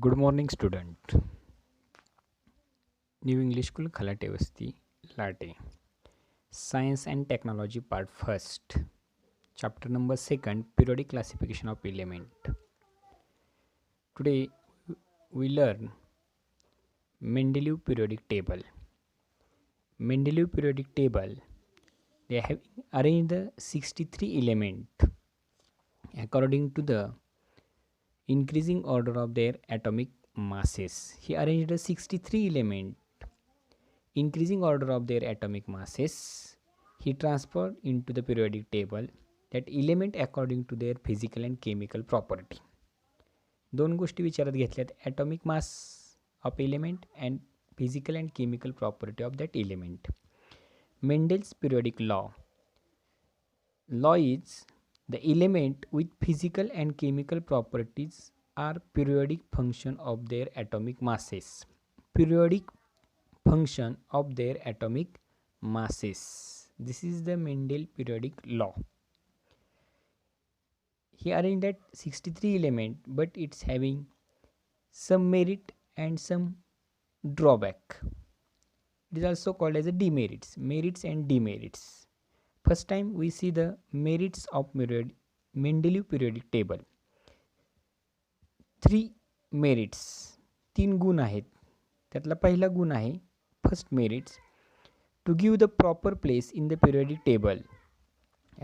Good morning, student. New English School Khalate Vasti Late. Science and Technology Part First. Chapter number 2. Periodic Classification of Element. Today we learn Mendeleev Periodic Table. Mendeleev Periodic Table. They have arranged the 63 element according to the increasing order of their atomic masses. He arranged the 63 element increasing order of their atomic masses. He transferred into the periodic table that element according to their physical and chemical property. दोन गोष्टी विचारात घेतल्यात, atomic mass of element and physical and chemical property of that element. Mendel's periodic law is the element with physical and chemical properties are periodic function of their atomic masses. Periodic function of their atomic masses. This is the Mendel periodic law. He arranged that 63 element, but it's having some merit and some drawback. It is also called as a demerits, merits and demerits. First time we see the merits of Mendeleev periodic table. 3 merits, 3 गुण आहेत. त्यातला पहिला गुण आहे first merits, to give the proper place in the periodic table.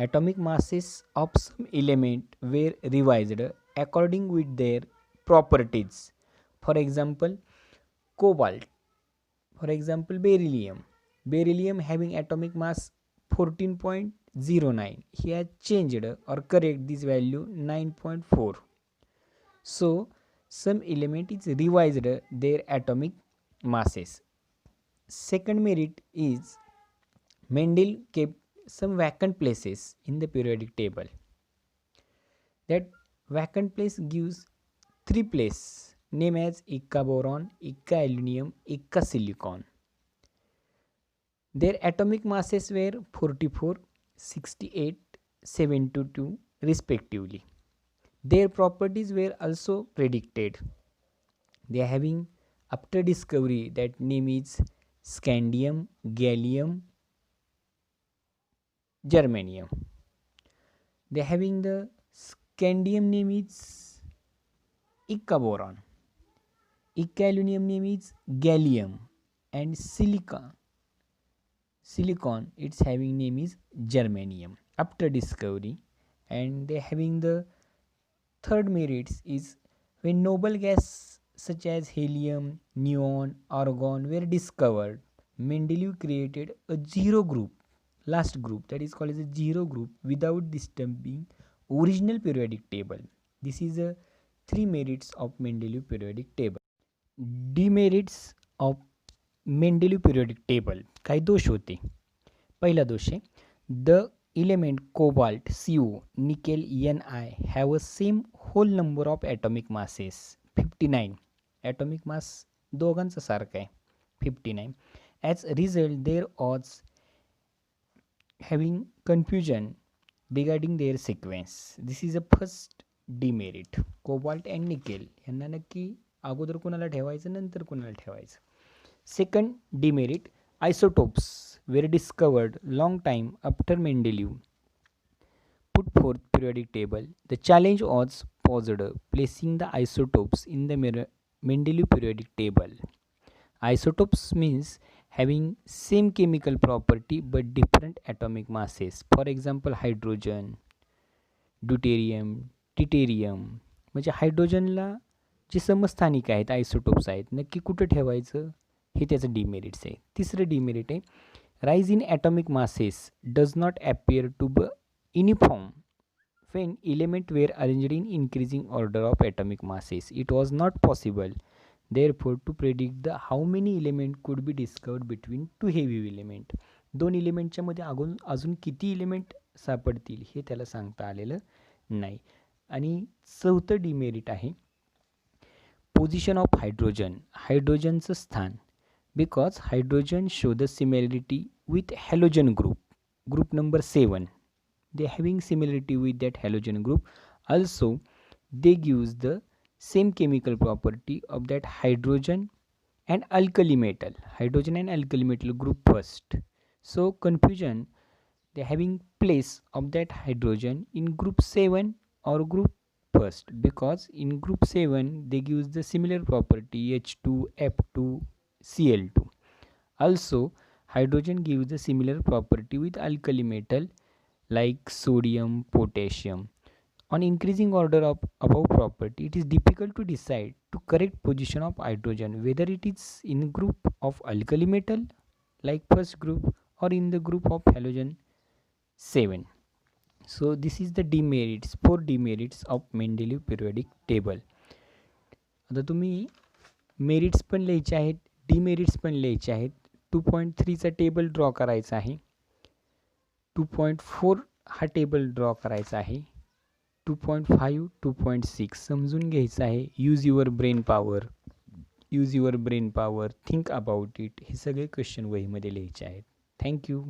Atomic masses of some element were revised according with their properties. For example, cobalt. For example, beryllium. Beryllium having atomic mass 14.09. He has changed or correct this value 9.4. So, some element is revised their atomic masses. Second merit is Mendel kept some vacant places in the periodic table. That vacant place gives 3 places named as Ika boron, Ika aluminum, Ika silicon. Their atomic masses were 44, 68, 72 respectively. Their properties were also predicted. They are having, after discovery, that name is scandium, gallium, germanium. They are having the scandium name is Ika boron, Ika aluminum name is gallium, and silicon it's having name is germanium after discovery. And they having the third merits is when noble gas such as helium, neon, argon were discovered, Mendeleev created a zero group, last group, that is called as a zero group, without disturbing original periodic table. This is a 3 merits of Mendeleev periodic table. Demerits of Mendeleev periodic table. काय दोष होते? पहिला दोष आहे, the element cobalt Co, nickel Ni have a same whole number of atomic masses 59. Atomic mass दोघांचा सारखा आहे 59. As a result, there was having confusion regarding their sequence. This is a first demerit. Cobalt and nickel यांना नक्की अगोदर कोणाला ठेवायचं नंतर कोणाला ठेवायचं. Second demerit, isotopes were discovered long time after Mendeleev put forth periodic table. The challenge was posed placing the isotopes in the Mendeleev periodic table. Isotopes means having same chemical property but different atomic masses. For example, hydrogen, deuterium, tritium. म्हणजे हायड्रोजनला जे समस्थानिक आहेत, isotopes आहेत, नक्की कुठं ठेवायचं हे त्याचं demerits आहे. तिसरं डिमेरिट आहे, rise in atomic masses does not appear to be uniform when element were arranged in increasing order of atomic masses. It was not possible therefore to predict the how many element could be discovered between two heavy element. दोन एलिमेंटच्या मध्ये अजून किती element सापडतील हे त्याला सांगता आलेलं नाही. आणि चौथं डिमेरिट आहे पोझिशन ऑफ हायड्रोजन, हायड्रोजनचं स्थान, because hydrogen show the similarity with halogen group number 7. they having similarity with that halogen group. Also they gives the same chemical property of that hydrogen and alkali metal. Hydrogen and alkali metal group first. So confusion, they having place of that hydrogen in group 7 or group first, because in group 7 they gives the similar property H2 F2 Cl2. Also hydrogen gives the similar property with alkali metal like sodium, potassium. On increasing order of above property, it is difficult to decide to correct position of hydrogen, whether it is in group of alkali metal like first group or in the group of halogen 7. So this is the demerits, 4 demerits of Mendeleev periodic table. आता तुम्ही merits पण लिहायचे आहेत, demerits पण लिहायचे आहेत. 2.3चा table draw करायचा आहे. 2.4 हा टेबल ड्रॉ करायचा आहे. 2.5 2.6 समजून घ्यायचं आहे. Use your brain power, use your brain power, think about it. हे सगळे क्वेश्चन वहीमध्ये लिहायचे आहेत. थँक्यू.